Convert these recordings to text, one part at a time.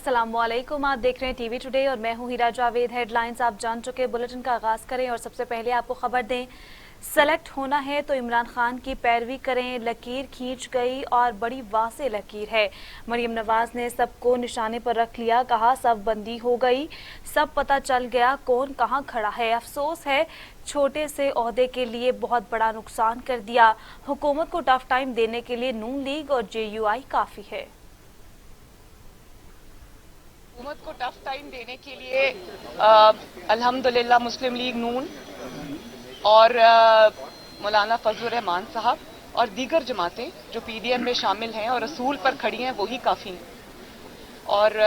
अस्सलामुअलैकुम, आप देख रहे हैं टीवी टुडे और मैं हूं हीरा जावेद। हेडलाइंस आप जान चुके, बुलेटिन का आगाज करें और सबसे पहले आपको खबर दें। सेलेक्ट होना है तो इमरान खान की पैरवी करें, लकीर खींच गई और बड़ी वासे लकीर है। मरियम नवाज ने सबको निशाने पर रख लिया, कहा सब बंदी हो गई, सब पता चल गया कौन कहां खड़ा है। अफसोस है छोटे से ओहदे के लिए बहुत बड़ा नुकसान कर दिया। हुकूमत को टफ टाइम देने के लिए नून लीग और JUI काफी है। हुकूमत को टफ टाइम देने के लिए अल्हम्दुलिल्लाह मुस्लिम लीग नून और मौलाना फजलुर रहमान साहब और दीगर जमातें जो PDM में शामिल हैं और असूल पर खड़ी हैं वही काफ़ी हैं। और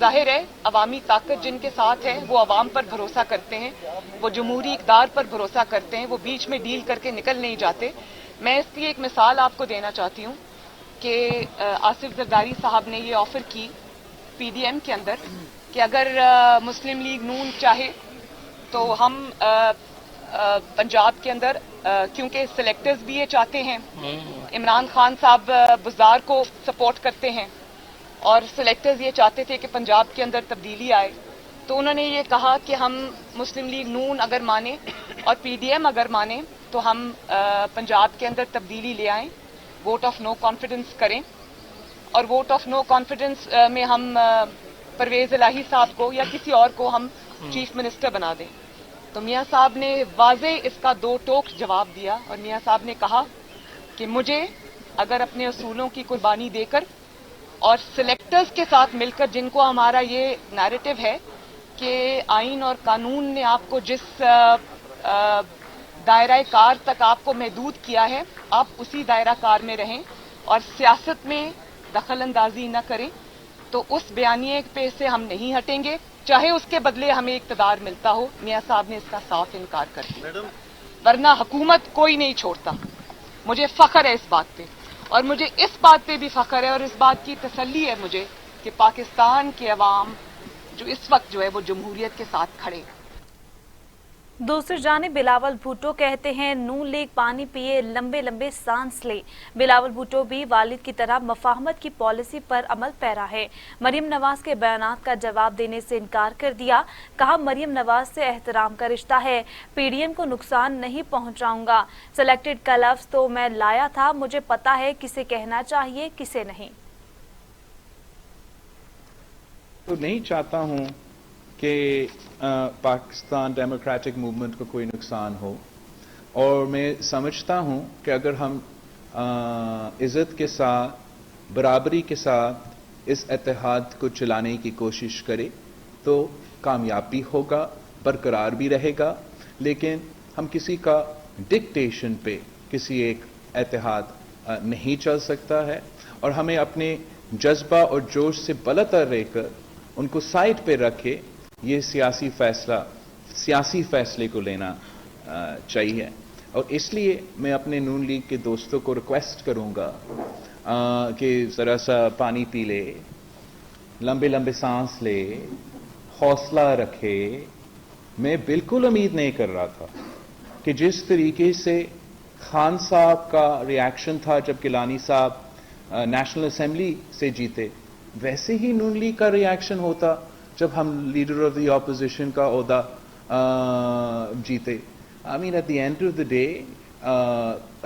जाहिर है अवामी ताकत जिनके साथ है वो अवाम पर भरोसा करते हैं, वो जमहूरी इक़दार पर भरोसा करते हैं, वो बीच में डील करके निकल नहीं जाते। मैं इसकी एक मिसाल आपको देना चाहती हूँ कि आसिफ जरदारी साहब ने ये ऑफ़र की PDM के अंदर कि अगर मुस्लिम लीग नून चाहे तो हम पंजाब के अंदर क्योंकि सिलेक्टर्स भी ये चाहते हैं, इमरान खान साहब बुज़दार को सपोर्ट करते हैं और सिलेक्टर्स ये चाहते थे कि पंजाब के अंदर तब्दीली आए, तो उन्होंने ये कहा कि हम मुस्लिम लीग नून अगर माने और PDM अगर माने तो हम पंजाब के अंदर तब्दीली ले आएं, वोट ऑफ नो कॉन्फिडेंस करें और वोट ऑफ नो कॉन्फिडेंस में हम परवेज इलाही साहब को या किसी और को हम चीफ मिनिस्टर बना दें। तो मियां साहब ने वाजे इसका दो टोक जवाब दिया और मियां साहब ने कहा कि मुझे अगर अपने असूलों की कुर्बानी देकर और सिलेक्टर्स के साथ मिलकर, जिनको हमारा ये नैरेटिव है कि आइन और कानून ने आपको जिस दायरा कार तक आपको महदूद किया है, आप उसी दायरा कार में रहें और सियासत में दखल अंदाजी न करें, तो उस बयानिए पे से हम नहीं हटेंगे, चाहे उसके बदले हमें इक़्तिदार मिलता हो। मियां साहब ने इसका साफ इनकार कर दिया, वरना हुकूमत कोई नहीं छोड़ता। मुझे फख्र है इस बात पे और मुझे इस बात पे भी फख्र है और इस बात की तसल्ली है मुझे कि पाकिस्तान के अवाम जो इस वक्त जो है वो जमहूरियत के साथ खड़े। दूसरी जानिब बिलावल भुट्टो कहते हैं नून लीग पानी पिए लंबे लंबे सांस ले। बिलावल भुट्टो भी वालिद की तरह मफाहमत की पॉलिसी पर अमल पैरा है। मरियम नवाज के बयानात का जवाब देने से इनकार कर दिया, कहा मरियम नवाज से एहतराम का रिश्ता है, PDM को नुकसान नहीं पहुंचाऊंगा। सेलेक्टेड का लफ्ज तो मैं लाया था, मुझे पता है किसे कहना चाहिए किसे नहीं। तो नहीं चाहता हूं कि पाकिस्तान डेमोक्रेटिक मूवमेंट को कोई नुकसान हो और मैं समझता हूं कि अगर हम इज़्ज़त के साथ, बराबरी के साथ इस इत्तेहाद को चलाने की कोशिश करें तो कामयाबी होगा, बरकरार भी रहेगा। लेकिन हम किसी का डिक्टेशन पे किसी एक इत्तेहाद नहीं चल सकता है और हमें अपने जज्बा और जोश से बलतर रहकर उनको साइड पे रखे ये सियासी फैसले को लेना चाहिए। और इसलिए मैं अपने नून लीग के दोस्तों को रिक्वेस्ट करूंगा कि जरा सा पानी पी ले, लंबे लंबे सांस ले, हौसला रखे। मैं बिल्कुल उम्मीद नहीं कर रहा था कि जिस तरीके से खान साहब का रिएक्शन था जब गिलानी साहब नेशनल असेंबली से जीते, वैसे ही नून लीग का रिएक्शन होता जब हम लीडर ऑफ द ऑपोजिशन का ओहदा जीते। I mean at the end of the day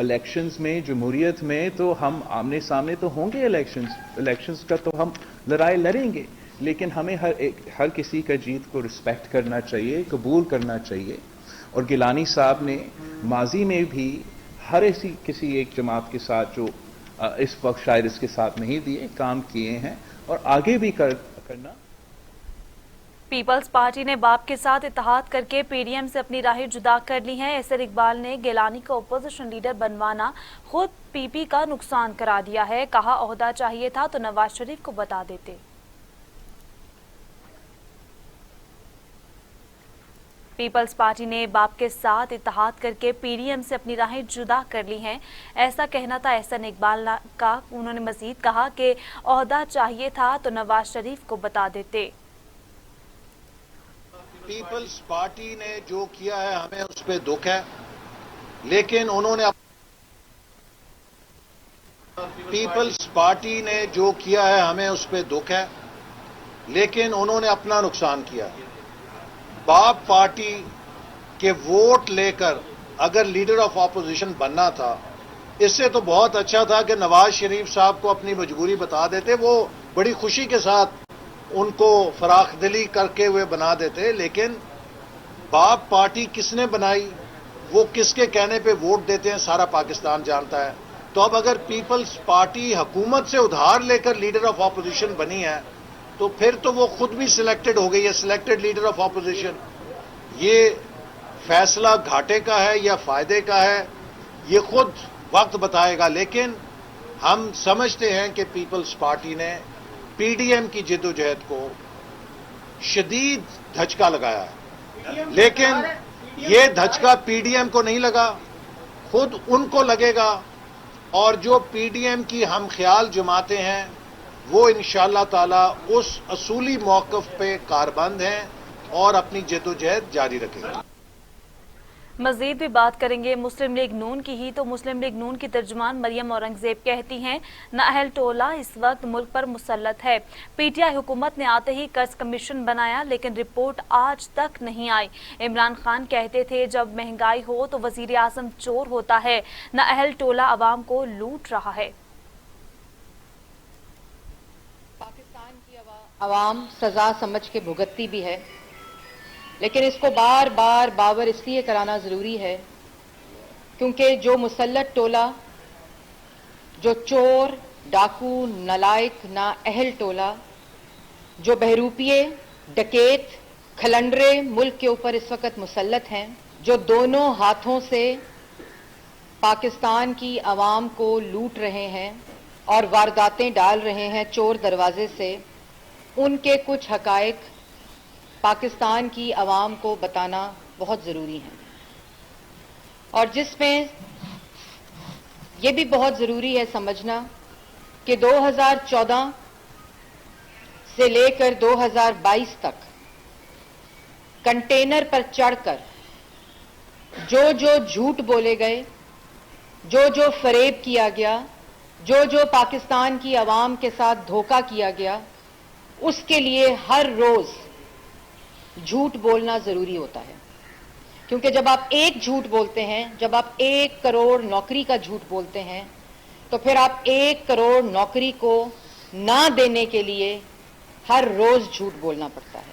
elections में, जमहूरियत में तो हम आमने सामने तो होंगे, इलेक्शंस का तो हम लड़ाई लड़ेंगे, लेकिन हमें हर किसी का जीत को रिस्पेक्ट करना चाहिए, कबूल करना चाहिए। और गिलानी साहब ने माजी में भी हर किसी एक जमात के साथ जो इस वक्त शायद इसके साथ नहीं दिए, काम किए हैं और आगे भी करना। पीपल्स पार्टी ने बाप के साथ इत्तेहाद करके PDM से अपनी राहें जुदा कर ली हैं। एसर इकबाल ने गिलानी को अपोजिशन लीडर बनवाना खुद PP का नुकसान करा दिया है, कहा ओहदा चाहिए था तो नवाज शरीफ को बता देते। पीपल्स पार्टी ने बाप के साथ इत्तेहाद करके PDM से अपनी राहें जुदा कर ली हैं, ऐसा कहना था एहसन इकबाल का। उन्होंने मजीद कहा कि ओहदा चाहिए था तो नवाज शरीफ को बता देते। पीपल्स पार्टी ने जो किया है हमें उस पर दुख है, लेकिन उन्होंने पीपल्स पार्टी ने जो किया है हमें उस पर दुख है, لیکن انہوں نے اپنا نقصان کیا. باپ پارٹی کے ووٹ لے کر اگر لیڈر آف اپوزیشن بننا تھا، اس سے تو بہت اچھا تھا کہ نواز شریف صاحب کو اپنی مجبوری بتا دیتے، وہ بڑی خوشی کے ساتھ ان کو فراخ دلی کر کے وہ بنا دیتے. لیکن باپ پارٹی کس نے بنائی، وہ کس کے کہنے پہ ووٹ دیتے ہیں، سارا پاکستان جانتا ہے. تو اب اگر پیپلز پارٹی حکومت سے ادھار لے کر لیڈر آف اپوزیشن بنی ہے تو پھر تو وہ خود بھی سلیکٹڈ ہو گئی ہے، سلیکٹڈ لیڈر آف اپوزیشن. یہ فیصلہ گھاٹے کا ہے یا فائدے کا ہے، یہ خود وقت بتائے گا. لیکن ہم سمجھتے ہیں کہ پیپلز پارٹی نے پی ڈی ایم کی جدوجہد کو شدید دھچکا لگایا ہے. لیکن یہ دھچکا پی ڈی ایم کو نہیں لگا، خود ان کو لگے گا. اور جو پی ڈی ایم کی ہم خیال جماعتیں ہیں وہ انشاءاللہ تعالی اس اصولی موقف پہ کاربند ہیں اور اپنی جدوجہد جاری رکھیں گے. مزید بھی بات کریں گے مسلم لیگ نون کی ہی تو مسلم لیگ نون کی ترجمان مریم اورنگزیب کہتی ہیں نااہل ٹولہ اس وقت ملک پر مسلط ہے. پی ٹی آئی حکومت نے آتے ہی قرض کمیشن بنایا لیکن رپورٹ آج تک نہیں آئی. عمران خان کہتے تھے جب مہنگائی ہو تو وزیر اعظم چور ہوتا ہے. نااہل ٹولہ عوام کو لوٹ رہا ہے. پاکستان کی عوام سزا سمجھ کے بھگتتی بھی ہے، لیکن اس کو بار بار باور اس لیے کرانا ضروری ہے کیونکہ جو مسلط ٹولہ، جو چور، ڈاکو، نالائق، نااہل ٹولہ، جو بہروپیے، ڈکیت، کھلنڈرے ملک کے اوپر اس وقت مسلط ہیں، جو دونوں ہاتھوں سے پاکستان کی عوام کو لوٹ رہے ہیں اور وارداتیں ڈال رہے ہیں چور دروازے سے، ان کے کچھ حقائق پاکستان کی عوام کو بتانا بہت ضروری ہے. اور جس میں یہ بھی بہت ضروری ہے سمجھنا کہ 2014 سے لے کر 2022 تک کنٹینر پر چڑھ کر جو جھوٹ بولے گئے، جو فریب کیا گیا، جو پاکستان کی عوام کے ساتھ دھوکہ کیا گیا، اس کے لیے ہر روز جھوٹ بولنا ضروری ہوتا ہے. کیونکہ جب آپ ایک جھوٹ بولتے ہیں، جب آپ 1 کروڑ نوکری کا جھوٹ بولتے ہیں تو پھر آپ 1 کروڑ نوکری کو نہ دینے کے لیے ہر روز جھوٹ بولنا پڑتا ہے.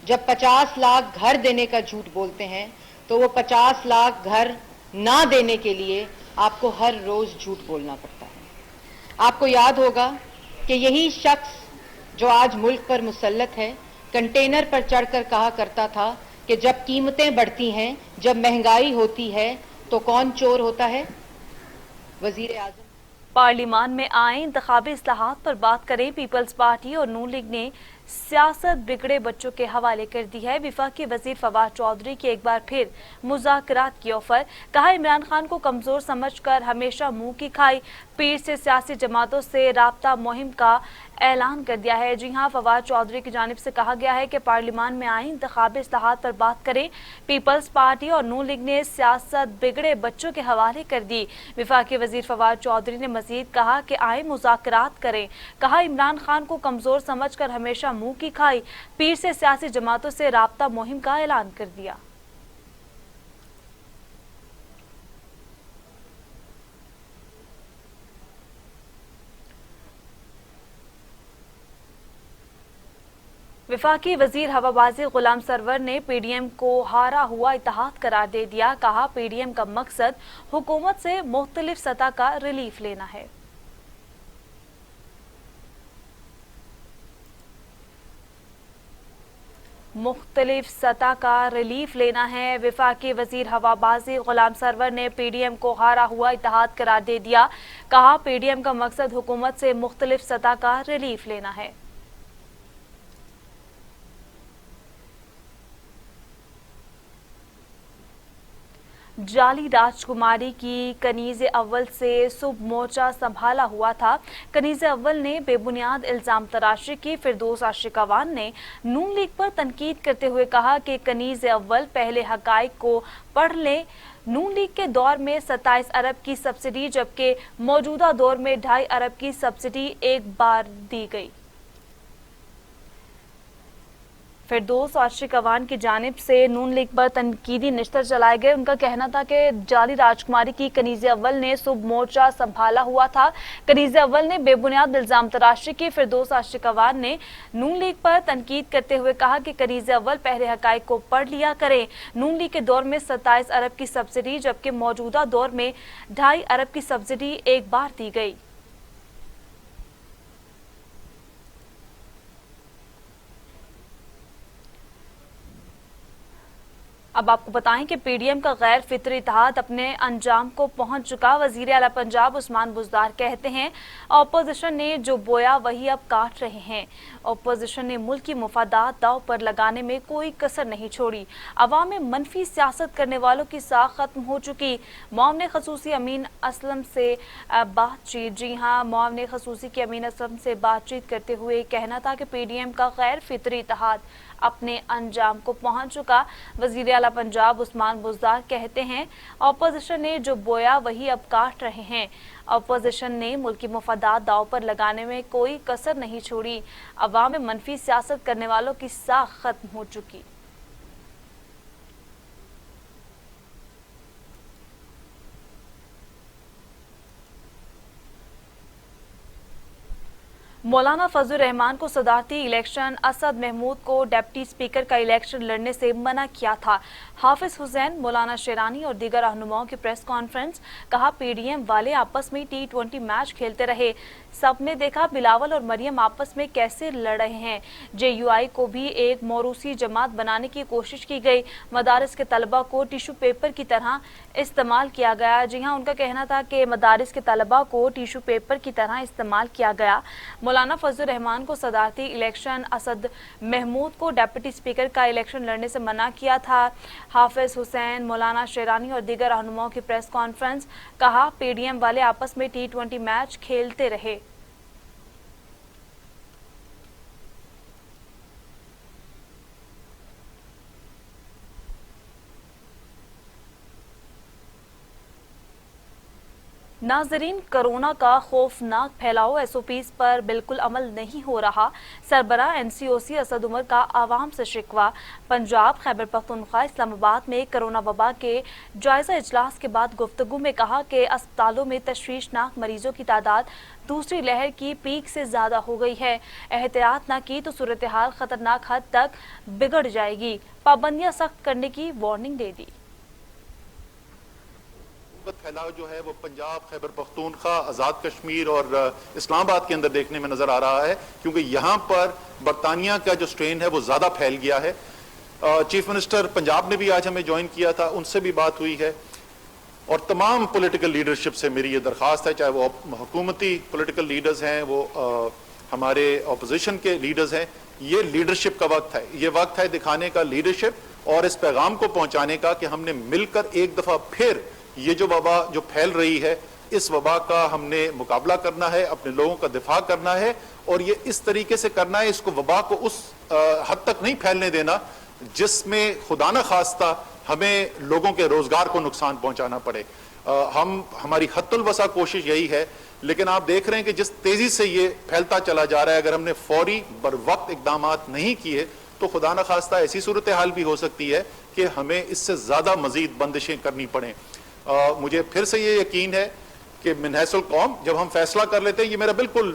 جب 50 لاکھ گھر دینے کا جھوٹ بولتے ہیں تو وہ 50 لاکھ گھر نہ دینے کے لیے آپ کو ہر روز جھوٹ بولنا پڑتا ہے. آپ کو یاد ہوگا کہ یہی شخص جو آج ملک پر مسلط ہے کنٹینر پر چڑھ کر کہا کرتا تھا کہ جب قیمتیں بڑھتی ہیں، جب مہنگائی ہوتی ہے تو کون چور ہوتا ہے؟ وزیر اعظم. پارلیمان میں آئیں انتخابی اصلاحات پر بات کریں. پیپلز پارٹی اور نون لیگ نے سیاست بگڑے بچوں کے حوالے کر دی ہے. وفاقی وزیر فواد چودھری کی ایک بار پھر مذاکرات کی آفر. کہا عمران خان کو کمزور سمجھ کر ہمیشہ منہ کی کھائی. پیر سے سیاسی جماعتوں سے رابطہ مہم کا اعلان کر دیا ہے. جی ہاں، فواد چودھری کی جانب سے کہا گیا ہے کہ پارلیمان میں آئیں انتخابی اصلاحات پر بات کریں. پیپلز پارٹی اور نون لیگ نے سیاست بگڑے بچوں کے حوالے کر دی. وفاقی وزیر فواد چودھری نے مزید کہا کہ آئیں مذاکرات کریں. کہا عمران خان کو کمزور سمجھ کر ہمیشہ منہ کی کھائی. پیر سے سیاسی جماعتوں سے رابطہ مہم کا اعلان کر دیا. وفاقی وزیر ہوابازی غلام سرور نے پی ڈی ایم کو ہارا ہوا اتحاد قرار دے دیا. کہا پی ڈی ایم کا مقصد حکومت سے مختلف سطح کا ریلیف لینا ہے. مختلف سطح کا ریلیف لینا ہے. وفاقی وزیر ہوابازی غلام سرور نے پی ڈی ایم کو ہارا ہوا اتحاد قرار دے دیا. کہا پی ڈی ایم کا مقصد حکومت سے مختلف سطح کا ریلیف لینا ہے. جعلی راجکماری کی کنیز اول سے سب مورچہ سنبھالا ہوا تھا. کنیز اول نے بے بنیاد الزام تراشی کی. فردوس عاشقوان نے نون لیگ پر تنقید کرتے ہوئے کہا کہ کنیز اول پہلے حقائق کو پڑھ لیں. نون لیگ کے دور میں 27 ارب کی سبسڈی جبکہ موجودہ دور میں 2.5 ارب کی سبسڈی ایک بار دی گئی. फिरदौस आशिक अवान की जानिब से नून लीग पर तनकीदी निश्तर चलाए गए। उनका कहना था कि जाली राजकुमारी की कनीज़ अव्वल ने सुब मोर्चा संभाला हुआ था। कनीज़ अव्वल ने बेबुनियाद इल्जाम तराशी की। फिरदौस आशिक अवान ने नून लीग पर तनकीद करते हुए कहा कि कनीज़ अव्वल पहले हकाइक को पढ़ लिया करें। नून लीग के दौर में 27 अरब की सब्सिडी, जबकि मौजूदा दौर में 2.5 अरब की सब्सिडी एक बार दी गई। अब आपको बताएं कि पीडीएम का गैर फितरी इत्तेहाद अपने अंजाम को पहुंच चुका। वजीर आला पंजाब उस्मान बुज़दार कहते हैं, अपोजिशन ने जो बोया वही अब काट रहे हैं। अपोजिशन ने मुल्क की मुफादात दाव पर लगाने में कोई कसर नहीं छोड़ी। अवाम में मनफी सियासत करने वालों की साख खत्म हो चुकी। मुआवने खसूसी अमीन असलम से बातचीत। जी हाँ, मुआवने खसूसी की अमीन असलम से बातचीत करते हुए कहना था कि पीडीएम का गैर फितरी इत्तेहाद अपने अंजाम को पहुंच चुका। वजीर आला पंजाब उस्मान बुज़दार कहते हैं, अपोजिशन ने जो बोया वही अब काट रहे हैं। अपोजिशन ने मुल्की मुफादात दाव पर लगाने में कोई कसर नहीं छोड़ी। अवाम में मनफी सियासत करने वालों की साख खत्म हो चुकी। मौलाना फजलुर रहमान को सदारती इलेक्शन, असद महमूद को डिप्टी स्पीकर का इलेक्शन लड़ने से मना किया था। हाफिज हुसैन, मौलाना शेरानी और दीगर रहनुमाओं की प्रेस कॉन्फ्रेंस। कहा, पीडीएम वाले आपस में T20 मैच खेलते रहे। सबने देखा बिलावल और मरियम आपस में कैसे लड़ रहे हैं। JUI को भी एक मौरूसी जमात बनाने की कोशिश की गई। मदारिस के तलबा को टिश्यू पेपर की तरह इस्तेमाल किया गया। जी हाँ, उनका कहना था कि मदारिस के तलबा को टिश्यू पेपर की तरह इस्तेमाल किया गया। मौलाना फजलुर रहमान को सदारती इलेक्शन, असद महमूद को डिप्टी स्पीकर का इलेक्शन लड़ने से मना किया था। हाफिज हुसैन, मौलाना शेरानी और दीगर रहनुमाओं की प्रेस कॉन्फ्रेंस। कहा, पीडीएम वाले आपस में T20 मैच खेलते रहे। नाजरीन, कोरोना का खौफनाक फैलाव SOPs पर बिल्कुल अमल नहीं हो रहा। सरबराह NCOC असद उमर का आवाम से शिकवा। पंजाब, खैबर पख्तूनख्वा, इस्लामाबाद में कोरोना वबा के जायजा इजलास के बाद गुफ्तगू में कहा कि अस्पतालों में तशवीशनाक मरीजों की तादाद दूसरी लहर की पीक से ज्यादा हो गई है। एहतियात न की तो सूरत हाल खतरनाक हद तक बिगड़ जाएगी। पाबंदियां सख्त करने की वार्निंग दे दी। फैलाव जो है वो पंजाब, खैबर पख्तूनख्वा, आज़ाद कश्मीर और इस्लामाबाद के अंदर देखने में नजर आ रहा है, क्योंकि यहाँ पर बरतानिया का जो स्ट्रेन है वो ज्यादा फैल गया है। चीफ मिनिस्टर पंजाब ने भी आज हमें ज्वाइन किया था, उनसे भी बात हुई है और तमाम पॉलिटिकल लीडरशिप से मेरी ये दरख्वास्त है, चाहे वो हुकूमती पॉलिटिकल लीडर्स हैं, वो हमारे अपोजिशन के लीडर्स हैं, ये लीडरशिप का वक्त है। ये वक्त है दिखाने का लीडरशिप और इस पैगाम को पहुंचाने का कि हमने मिलकर एक दफा फिर ये जो वबा जो फैल रही है, इस वबा का हमने मुकाबला करना है, अपने लोगों का दिफा करना है और ये इस तरीके से करना है, इसको वबा को उस हद तक नहीं फैलने देना जिसमें खुदा न खास्ता हमें लोगों के रोजगार को नुकसान पहुंचाना पड़े। हमारी हद्दुल वसा कोशिश यही है, लेकिन आप देख रहे हैं कि जिस तेजी से ये फैलता चला जा रहा है, अगर हमने फौरी बर वक्त इकदाम नहीं किए तो खुदा न खास्ता ऐसी सूरत हाल भी हो सकती है कि हमें इससे ज्यादा मजीद बंदिशें करनी पड़े। मुझे फिर से ये यकीन है कि मिनहसुल कौम जब हम फैसला कर लेते हैं, ये मेरा बिल्कुल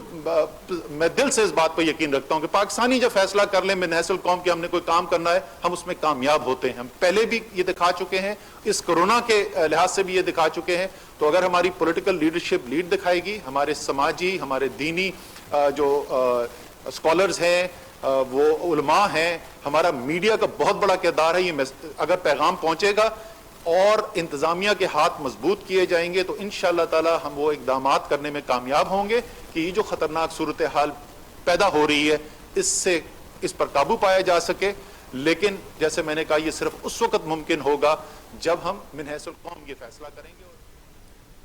मैं दिल से इस बात पर यकीन रखता हूं कि पाकिस्तानी जब फैसला कर ले मिनहसुल कौम कि हमने कोई काम करना है, हम उसमें कामयाब होते हैं। हम पहले भी ये दिखा चुके हैं, इस कोरोना के लिहाज से भी ये दिखा चुके हैं। तो अगर हमारी पॉलिटिकल लीडरशिप लीड दिखाएगी, हमारे समाजी, हमारे दीनी जो स्कॉलर्स हैं, वो उलमा हैं, हमारा मीडिया का बहुत बड़ा किरदार है, ये अगर पैगाम पहुंचेगा और इंतजामिया के हाथ मजबूत किए जाएंगे तो इंशाअल्लाह ताला हम वो इकदामात करने में कामयाब होंगे कि ये जो खतरनाक सूरत हाल पैदा हो रही है इससे इस पर काबू पाया जा सके। लेकिन जैसे मैंने कहा, ये सिर्फ उस वक्त मुमकिन होगा जब हम मिनहसुल कौम ये फैसला करेंगे।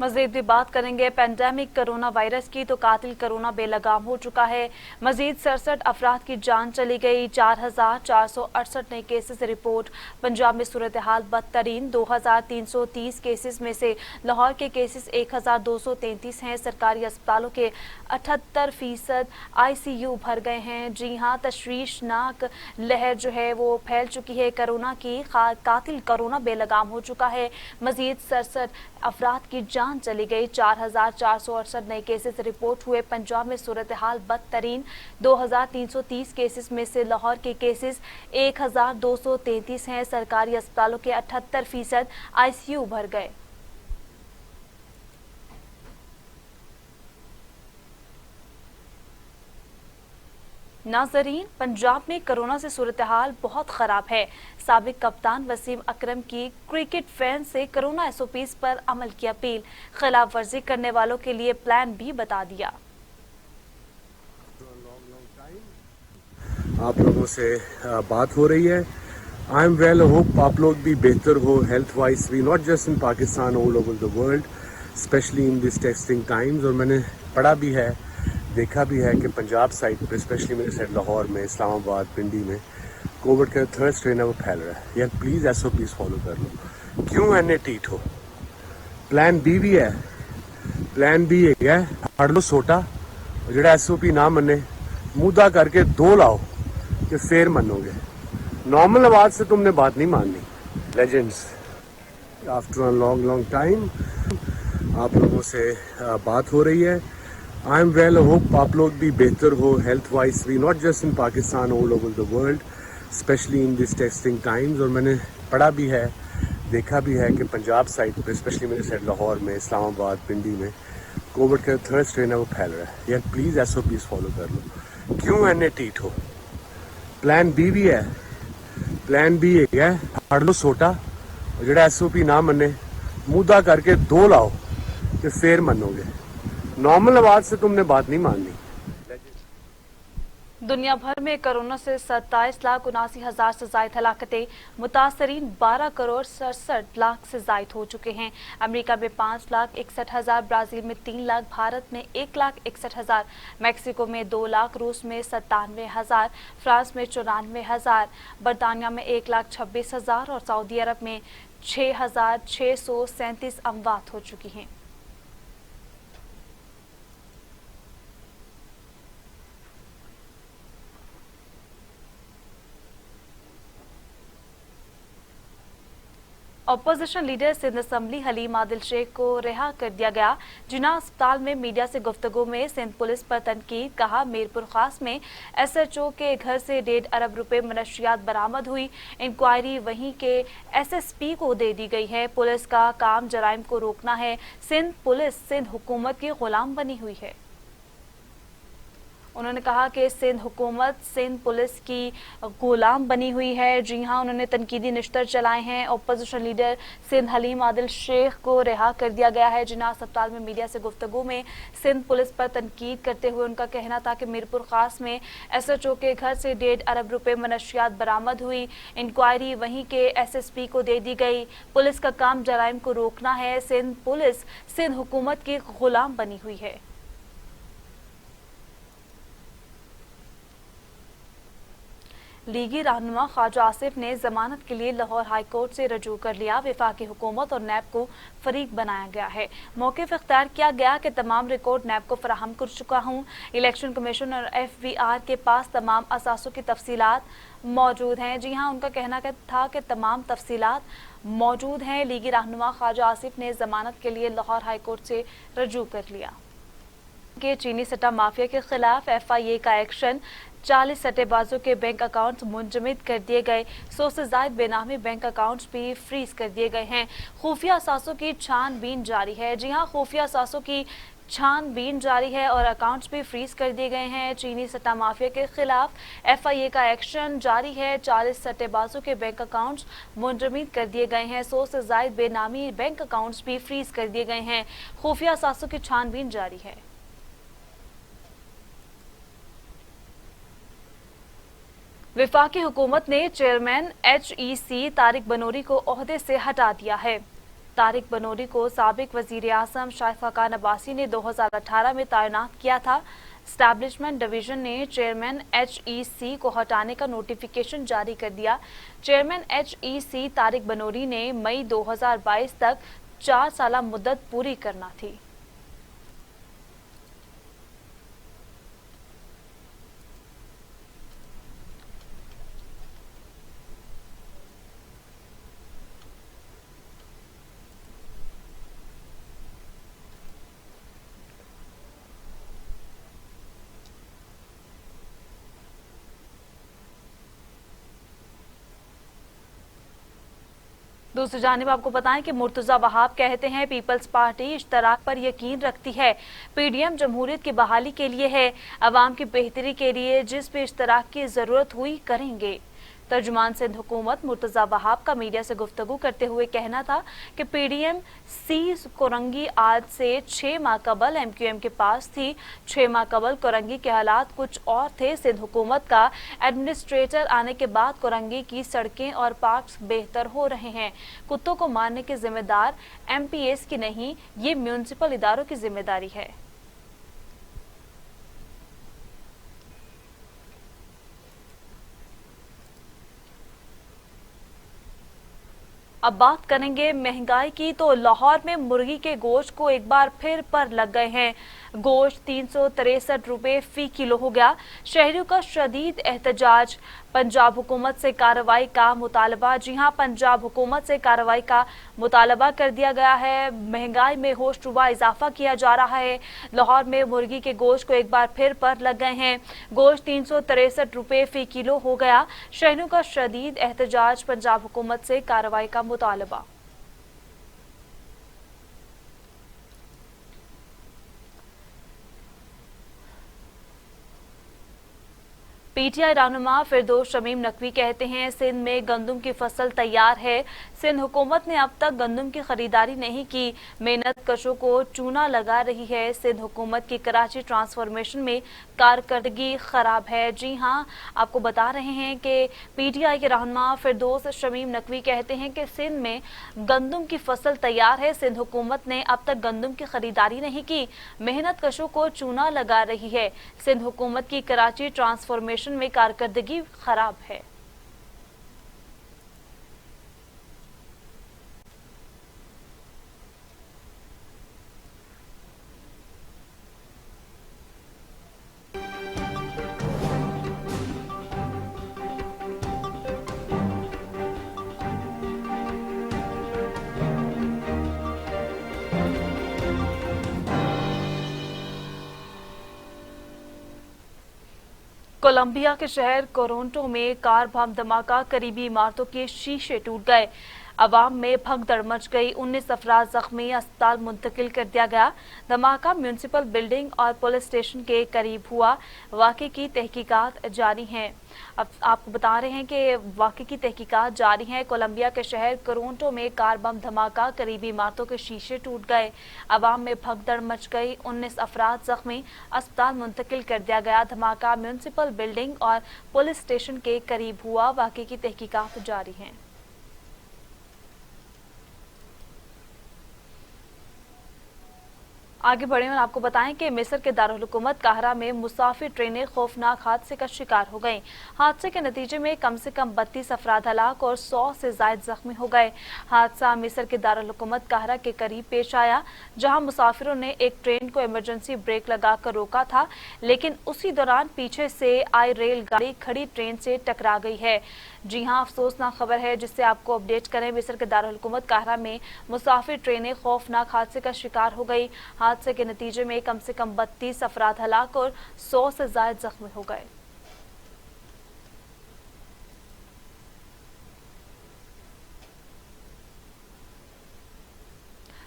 मजीद भी बात करेंगे पेंडेमिक कोरोना वायरस की, तो कातिल कोरोना बेलगाम हो चुका है। मजीद 67 अफराद की जान चली गई। 4,468 नए केसेस रिपोर्ट। पंजाब में सूरत हाल बदतरीन। 2,330 केसेस में से लाहौर के केसेस 1,233 हैं। सरकारी अस्पतालों के 78% ICU भर गए हैं। जी हाँ, तशवीशनाक लहर जो है वो फैल चुकी है कोरोना की। कातिल कोरोना बेलगाम हो चुका है। मजीद 67 अफराद की जान चली गई। 4,468 नए केसेस रिपोर्ट हुए। पंजाब में सूरत हाल बदतरीन। 2,330 केसेस में से लाहौर के केसेस 1,233 हैं। सरकारी अस्पतालों के 78% ICU भर गए। नाजरीन, पंजाब में कोरोना से सूरत हाल बहुत खराब है। साबिक कप्तान वसीम अकरम की क्रिकेट फैन से कोरोना SOPs पर अमल की अपील। खिलाफ वर्जी करने वालों के लिए प्लान भी बता दिया। आप लोगों से बात हो रही है। आई एम वेल, होप आप लोग भी बेहतर हो हेल्थ वाइज भी, not just in Pakistan, all over the world, specially in this testing times. और मैंने पढ़ा भी है, देखा भी है कि पंजाब साइड पे, स्पेशली मेरे साइड लाहौर में, इस्लामाबाद, पिंडी में कोविड का थर्ड स्ट्रेन है वो फैल रहा है। यार प्लीज़ SOPs फॉलो कर लो। क्यों एने टीट हो? प्लान B भी है। प्लान B है फड़ लो सोटा, जो SOP ना मने मुद्दा करके 2 लाओ कि फिर मनोगे। नॉर्मल आवाज से तुमने बात नहीं माननी। Legends, after a long time आप लोगों से बात हो रही है। आई एम वेल, होप आप लोग भी बेहतर हो हेल्थ वाइज भी, not just in Pakistan, all over the world, specially in this testing times. और मैंने पढ़ा भी है, देखा भी है कि पंजाब साइड पे, स्पेशली मेरे साइड लाहौर में, इस्लामाबाद, पिंडी में कोविड का थर्ड स्ट्रेन है वो फैल रहा है। यार प्लीज़ SOPs फॉलो कर लो। क्यों एने टीट हो? प्लान B भी है। प्लान B है फड़ लो सोटा, जो SOP ना मने मुद्दा करके 2 लाओ कि फिर मनोगे। नॉर्मल आवाज से तुमने बात नहीं माननी। दुनिया भर में कोरोना से 27,79,000 से ज्यादा हलाकतें। मुतासरीन 12 करोड़ 67 लाख से ज्यादा हो चुके हैं। अमेरिका में 5,61,000, ब्राजील में 3 लाख, भारत में 1,61,000, मैक्सिको में 2 लाख, रूस में 97,000, फ्रांस में 94,000, बरतानिया में 1,26,000 और सऊदी अरब में 6,637 अमवात हो चुकी हैं। Opposition leader Sindh assembly Haleem Adil Sheikh को रिहा कर दिया गया। जिन्ना अस्पताल में मीडिया से गुफ्तगू में सिंध पुलिस पर तनकीद। कहा, मीरपुर खास में SHO के घर से 1.5 अरब रुपए मनशियात बरामद हुई। इंक्वायरी वहीं के SSP को दे दी गई है। पुलिस का काम जराइम को रोकना है। सिंध पुलिस सिंध हुकूमत की गुलाम बनी हुई है। उन्होंने कहा कि सिंध हुकूमत सिंध पुलिस की गुलाम बनी हुई है। जी हां, उन्होंने तनकीदी निश्तर चलाए हैं। अपोजिशन लीडर सिंध हलीम आदिल शेख को रिहा कर दिया गया है। जिन्ना अस्पताल में मीडिया से गुफ्तगू में सिंध पुलिस पर तनकीद करते हुए उनका कहना था कि मीरपुर खास में SHO के घर से 1.5 अरब रुपए मनशियात बरामद हुई। इंक्वायरी वहीं के SSP को दे दी गई। पुलिस का काम जराइम को रोकना है। सिंध पुलिस सिंध हुकूमत की गुलाम बनी हुई है। लीगी रहनुमा ख्वाजा आसिफ ने जमानत के लिए लाहौर हाई कोर्ट से रजू कर लिया। वफाकी हुकूमत और नैब को फरीक बनाया गया है। मौक़िफ़ इख्तियार किया गया कि तमाम रिकॉर्ड नैब को फराहम कर चुका हूँ। इलेक्शन कमीशन और FVR के पास तमाम असासों की तफसीलात मौजूद हैं। जी हाँ, उनका कहना था कि तमाम तफसीलात मौजूद हैं। लीगी रहनुमा ख्वाजा आसिफ ने जमानत के लिए लाहौर हाई कोर्ट से रजू कर लिया। के चीनी सट्टा माफिया के खिलाफ FIA का एक्शन। 40 सट्टेबाजों के बैंक अकाउंट्स मुंजमद कर दिए गए। 100 से ज्यादा बेनामी बैंक अकाउंट्स भी फ्रीज कर दिए गए हैं। खुफिया असासों की छानबीन जारी है। जी हां, खुफिया असासों की छानबीन जारी है और अकाउंट्स भी फ्रीज कर दिए गए हैं। चीनी सट्टा माफिया के खिलाफ FIA का एक्शन जारी है। 40 सट्टेबाजों के बैंक अकाउंट्स मुंजमद कर दिए गए हैं। 100 से ज्यादा बेनामी बैंक अकाउंट्स भी फ्रीज कर दिए गए हैं। खुफिया असासों की छानबीन जारी है। वफाकी हुकूमत ने चेयरमैन HEC तारिक बनोरी को ओहदे से हटा दिया है। तारिक बनोरी को साबिक वजीर आजम शाइफ खाकान अब्बासी ने 2018 में तैनात किया था। एस्टैब्लिशमेंट डिवीजन ने चेयरमैन HEC को हटाने का नोटिफिकेशन जारी कर दिया। चेयरमैन HEC तारिक बनोरी ने मई 2022 तक 4 साल मुद्दत पूरी करना थी। दूसरी जानिब आपको बताएं कि मुर्तजा वहाब कहते हैं पीपल्स पार्टी इश्तराक पर यकीन रखती है। PDM जमहूरियत की बहाली के लिए है, अवाम की बेहतरी के लिए जिस भी इश्तराक की जरूरत हुई करेंगे। तर्जुमान सिंध हुकूमत मुर्तजा वहाब का मीडिया से गुफ्तगू करते हुए कहना था कि PDM सी कोरंगी आज से 6 माह कबल MQM के पास थी। 6 माह कबल कोरंगी के हालात कुछ और थे। सिंध हुकूमत का एडमिनिस्ट्रेटर आने के बाद कोरंगी की सड़कें और पार्क्स बेहतर हो रहे हैं। कुत्तों को मारने के जिम्मेदार MPs की नहीं, ये म्यूनिसिपल इदारों की जिम्मेदारी है। अब बात करेंगे महंगाई की, तो लाहौर में मुर्गी के गोश्त को एक बार फिर पर लग गए हैं। गोश्त 363 रुपए फी किलो हो गया। शहरियों का शदीद एहतजाज। पंजाब हुकूमत से कार्रवाई का मुतालबा। जी हां, पंजाब हुकूमत से कार्रवाई का मुतालबा कर दिया गया है। महंगाई में होशरुबा इजाफा किया जा रहा है। लाहौर में मुर्गी के गोश्त को एक बार फिर पर लग गए हैं। गोश्त 363 रुपए फी किलो हो गया। शहरियों का शदीद एहतजाज। पंजाब हुकूमत से कार्रवाई का मुतालबा। PTI रहनुमा फिरदौस शमीम नकवी कहते हैं सिंध में गंदम की फसल तैयार है। सिंध हुकूमत ने अब तक गंदम की खरीदारी नहीं की, मेहनत कशों को चूना लगा रही है। सिंध हुकूमत की कराची ट्रांसफॉर्मेशन में कारकर्दगी खराब है। जी हां, आपको बता रहे हैं कि PTI के रहनुमा फिरदौस शमीम नकवी कहते हैं कि सिंध में गंदम की फसल तैयार है। सिंध हुकूमत ने अब तक गंदम की खरीदारी नहीं की, मेहनत कशों को चूना लगा रही है। सिंध हुकूमत की कराची ट्रांसफॉर्मेशन में कारकर्दगी खराब है। कोलंबिया के शहर टोरंटो में कार बम धमाका, करीबी इमारतों के शीशे टूट गए। अवाम में भगदड़ मच गई। 19 अफराद जख्मी, अस्पताल मुंतकिल कर दिया गया। धमाका म्यूनिसिपल बिल्डिंग और पुलिस स्टेशन के करीब हुआ। वाक़े की तहकीकात जारी हैं। अब आपको बता रहे हैं कि वाक़े की तहकीकात जारी हैं। कोलंबिया के शहर टोरंटो में कार बम धमाका, करीबी इमारतों के शीशे टूट गए। अवाम में भगदड़ मच गई। 19 अफराद जख्मी, अस्पताल मुंतकिल कर दिया गया। धमाका म्यूनिसिपल बिल्डिंग और पुलिस स्टेशन के करीब हुआ। वाक़े की तहकीकात जारी हैं। आगे बढ़े और आपको बताएं कि मिस्र के दारुल हुकूमत काहिरा में मुसाफिर ट्रेनें खौफनाक हादसे का शिकार हो गईं। हादसे के नतीजे में कम से कम 32 अफराद हलाक और 100 से जायद जख्मी हो गए। हादसा मिस्र के दारुल हुकूमत काहिरा के करीब पेश आया, जहां मुसाफिरों ने एक ट्रेन को इमरजेंसी ब्रेक लगाकर रोका था, लेकिन उसी दौरान पीछे से आई रेलगाड़ी खड़ी ट्रेन से टकरा गई है। जी हां, अफसोसनाक खबर है जिससे आपको अपडेट करें। मिस्र के दारुल हुकूमत काहिरा में मुसाफिर ट्रेनें खौफनाक हादसे का शिकार हो गई। हादसे के नतीजे में कम से कम 32 अफराद हलाक और 100 से ज्यादा जख्मी हो गए।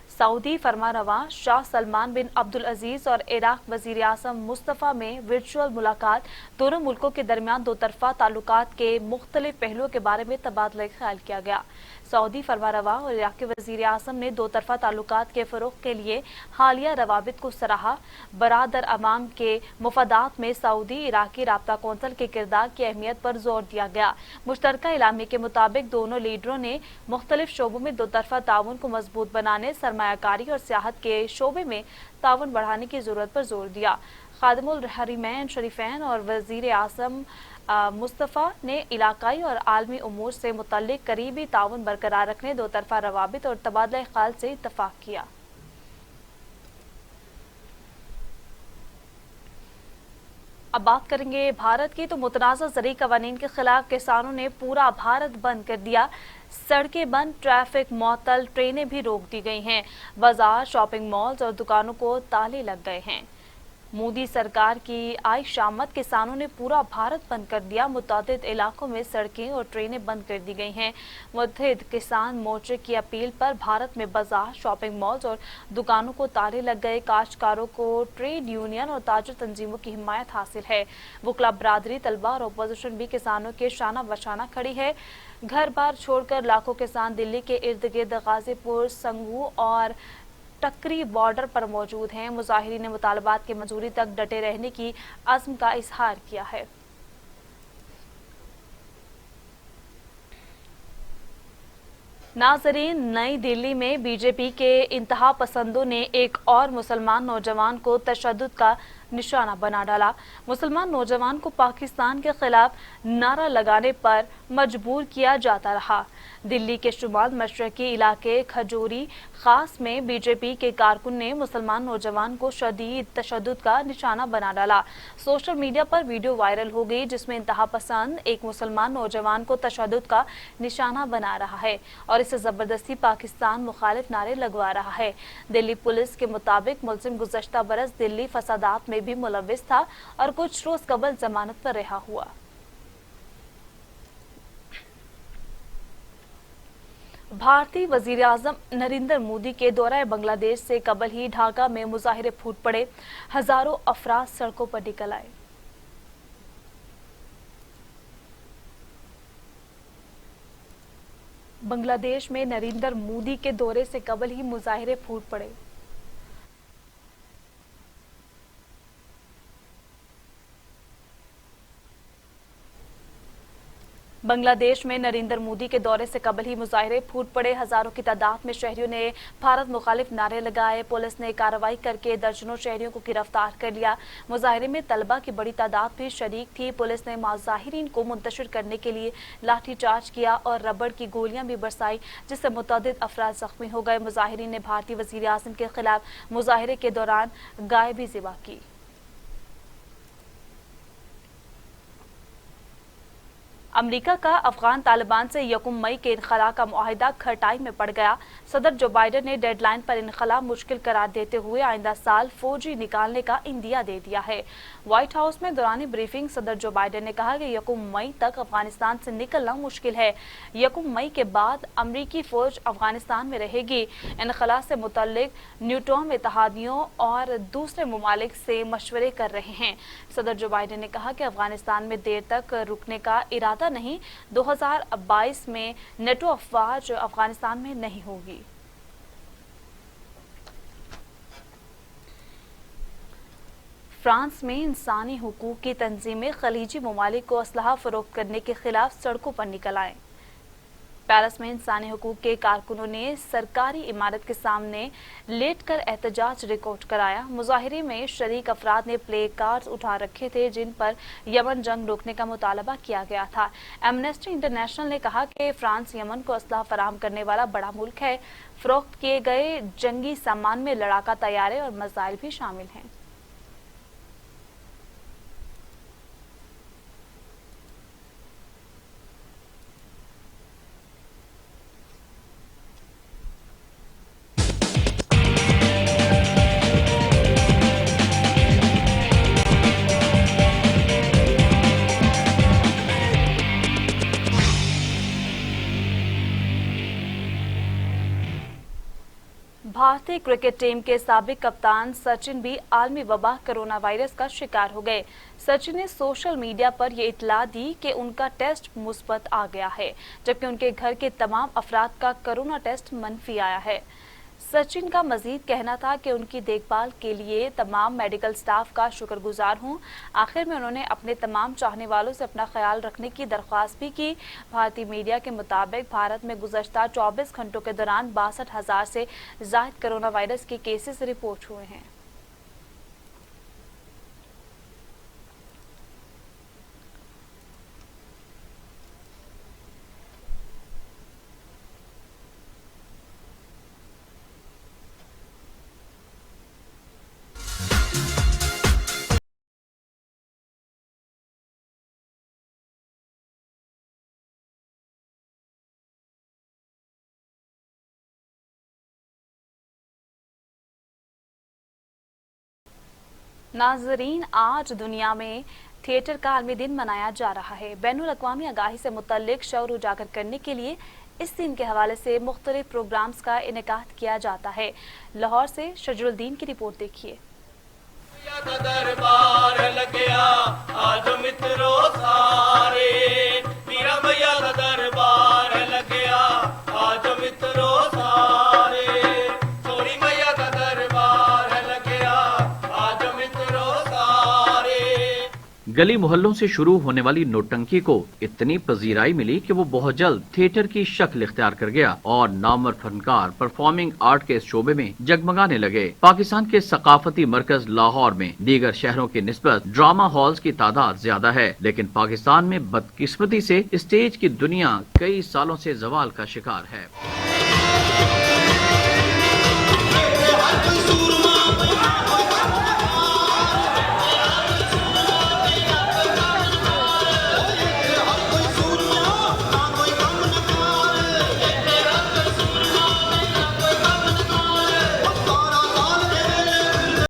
सऊदी फरमानरवा शाह सलमान बिन अब्दुल अजीज और इराक वजीर आजम मुस्तफ़ा में वर्चुअल मुलाकात। दोनों मुल्कों के दरमियान दो तरफा ताल्लुकात के मुख्तलिफ पहलुओं के बारे में तबादला ख्याल किया गया। सऊदी फरमारवा और इराक के वजीर आज़म ने दो तरफा ताल्लुकात के फ़रोग़ के लिए हालिया रवाबित को सराहा। बरादर अवाम के मुफादात में सऊदी इराकी राब्ता कौंसल के किरदार की अहमियत पर जोर दिया गया। मुश्तरका इलामी के मुताबिक दोनों लीडरों ने मुख्तलिफ शोबों में दो तरफा ताउन को मजबूत बनाने, सरमायाकारी और सियाहत के शोबे में ताउन बढ़ाने की ज़रूरत पर जोर दिया। खादिमुल हरमैन शरीफैन और वजीर आज़म मुस्तफ़ा ने इलाकाई और आलमी उमूर से मुतल्लिक करीबी ताउन बरकरार रखने, दो तरफा रवाबित और तबादला ख्याल से इत्तफाक किया। अब बात करेंगे भारत की, तो मुतनाज़ा ज़रई क़वानीन के खिलाफ किसानों ने पूरा भारत बंद कर दिया। सड़कें बंद, ट्रैफिक मअतल, ट्रेनें भी रोक दी गई हैं। बाजार, शॉपिंग मॉल्स और दुकानों को ताले लग गए हैं। मोदी सरकार की आई शामत किसानों ने पूरा भारत बंद कर दिया। मुतअद्दिद इलाकों में सड़कें और ट्रेनें बंद कर दी गई हैं। मुत्तहिद किसान मोर्चे की अपील पर भारत में बाजार, शॉपिंग मॉल्स और दुकानों को ताले लग गए। काश्तकारों को ट्रेड यूनियन और ताजर तंजीमों की हिमायत हासिल है। वकला बरादरी, तलबा और अपोजिशन भी किसानों के शाना बशाना खड़ी है। घर बार छोड़कर लाखों किसान दिल्ली के इर्द गिर्द गाजीपुर, संगू और टक्री बॉर्डर पर मौजूद हैं। मुजाहिरीन ने मुतालबात की मंजूरी तक डटे रहने की अज़्म का इजहार किया है। नाज़रीन, नई दिल्ली में बीजेपी के इंतहा पसंदों ने एक और मुसलमान नौजवान को तशद्दुद का निशाना बना डाला। मुसलमान नौजवान को पाकिस्तान के खिलाफ नारा लगाने पर मजबूर किया जाता रहा। दिल्ली के शुमाल मशरकी इलाके खजूरी खास में बीजेपी के कारकुन ने मुसलमान नौजवान को शदीद तशद्दुद का निशाना बना डाला। सोशल मीडिया पर वीडियो वायरल हो गई जिसमें इंतहा पसंद एक मुसलमान नौजवान को तशद्दुद का निशाना बना रहा है और इसे जबरदस्ती पाकिस्तान मुखालिफ नारे लगवा रहा है। दिल्ली पुलिस के मुताबिक मुलजिम गुज़श्ता बरस दिल्ली फसादात में भी मुलव्विस था और कुछ रोज कबल जमानत पर रिहा हुआ। भारतीय वजीर आज़म नरेंद्र मोदी के दौरा बांग्लादेश से कबल ही ढाका में मुजाहिरे फूट पड़े। हजारों अफराद सड़कों पर निकल आए। बांग्लादेश में नरेंद्र मोदी के दौरे से कबल ही मुजाहिरे फूट पड़े। बांग्लादेश में नरेंद्र मोदी के दौरे से कबल ही मुजाहिरे फूट पड़े। हजारों की तादाद में शहरियों ने भारत मुखालिफ नारे लगाए। पुलिस ने कार्रवाई करके दर्जनों शहरियों को गिरफ्तार कर लिया। मुजाहिरे में तलबा की बड़ी तादाद भी शरीक थी। पुलिस ने मुजाहिरीन को मुंतशिर करने के लिए लाठीचार्ज किया और रबड़ की गोलियां भी बरसाई जिससे मुतअद्दिद अफराद जख्मी हो गए। मुजाहिरीन ने भारतीय वजीर आज़म के खिलाफ मुजाहिरे के दौरान गाय भी ज़िबा की। अमरीका का अफगान तालिबान से 1 मई के इनखला का मुआहिदा खटाई में पड़ गया। सदर जो बाइडन ने डेडलाइन पर इनखला मुश्किल करार देते हुए आइंदा साल फौजी निकालने का इंदिया दे दिया है। व्हाइट हाउस में दौरानी ब्रीफिंग सदर जो बाइडन ने कहा कि 1 मई तक अफगानिस्तान से निकलना मुश्किल है। 1 मई के बाद अमरीकी फौज अफगानिस्तान में रहेगी। इनखला से मुतल्लिक न्यूटोन इत्तेहादियों और दूसरे ममालिक से मशवरे कर रहे हैं। सदर जो बाइडन ने कहा कि अफगानिस्तान में देर तक रुकने का इरादा नहीं। 2022 में नेटो अफवाज अफगानिस्तान में नहीं होगी। फ्रांस में इंसानी हुकूक की तंजीमें खलीजी ममालिक को असलहा फरोख्त करने के खिलाफ सड़कों पर निकल आए। पेरिस में इंसानी हुकूक के कारकुनों ने सरकारी इमारत के सामने लेटकर एहतजाज रिकॉर्ड कराया। मुजाहिरे में शरीक अफराद ने प्ले कार्ड्स उठा रखे थे जिन पर यमन जंग रोकने का मुतालबा किया गया था। एमनेस्टी इंटरनेशनल ने कहा कि फ्रांस यमन को असलहा फराहम करने वाला बड़ा मुल्क है। फरोख्त किए गए जंगी सामान में लड़ाका तैयारे और मिसाइल भी शामिल हैं। भारतीय भारतीय क्रिकेट टीम के साबिक कप्तान सचिन भी आलमी वबा कोरोना वायरस का शिकार हो गए। सचिन ने सोशल मीडिया पर ये इत्तला दी कि उनका टेस्ट मुस्बत आ गया है, जबकि उनके घर के तमाम अफराद का कोरोना टेस्ट मनफी आया है। सचिन का मजीद कहना था कि उनकी देखभाल के लिए तमाम मेडिकल स्टाफ का शुक्रगुजार हूं। आखिर में उन्होंने अपने तमाम चाहने वालों से अपना ख्याल रखने की दरख्वास्त भी की। भारतीय मीडिया के मुताबिक भारत में गुज़श्ता 24 घंटों के दौरान 62,000 से ज़ायद कोरोना वायरस के केसेस रिपोर्ट हुए हैं। नाजरीन, आज दुनिया में थिएटर का आलमी दिन मनाया जा रहा है। बैनुल अक़वामी आगाही से मुतल्लिक शऊर उजागर करने के लिए इस दिन के हवाले से मुख्तलिफ प्रोग्राम्स का इनेकाद किया जाता है। लाहौर से शजरुद्दीन की रिपोर्ट देखिए। गली मोहल्लों से शुरू होने वाली नौटंकी को इतनी पजीराई मिली कि वो बहुत जल्द थिएटर की शक्ल इख्तियार कर गया और नामवर फनकार परफॉर्मिंग आर्ट के इस शोबे में जगमगाने लगे। पाकिस्तान के सकाफती मरकज लाहौर में दीगर शहरों की निस्बत ड्रामा हॉल्स की तादाद ज्यादा है, लेकिन पाकिस्तान में बदकिस्मती से स्टेज की दुनिया कई सालों से जवाल का शिकार है।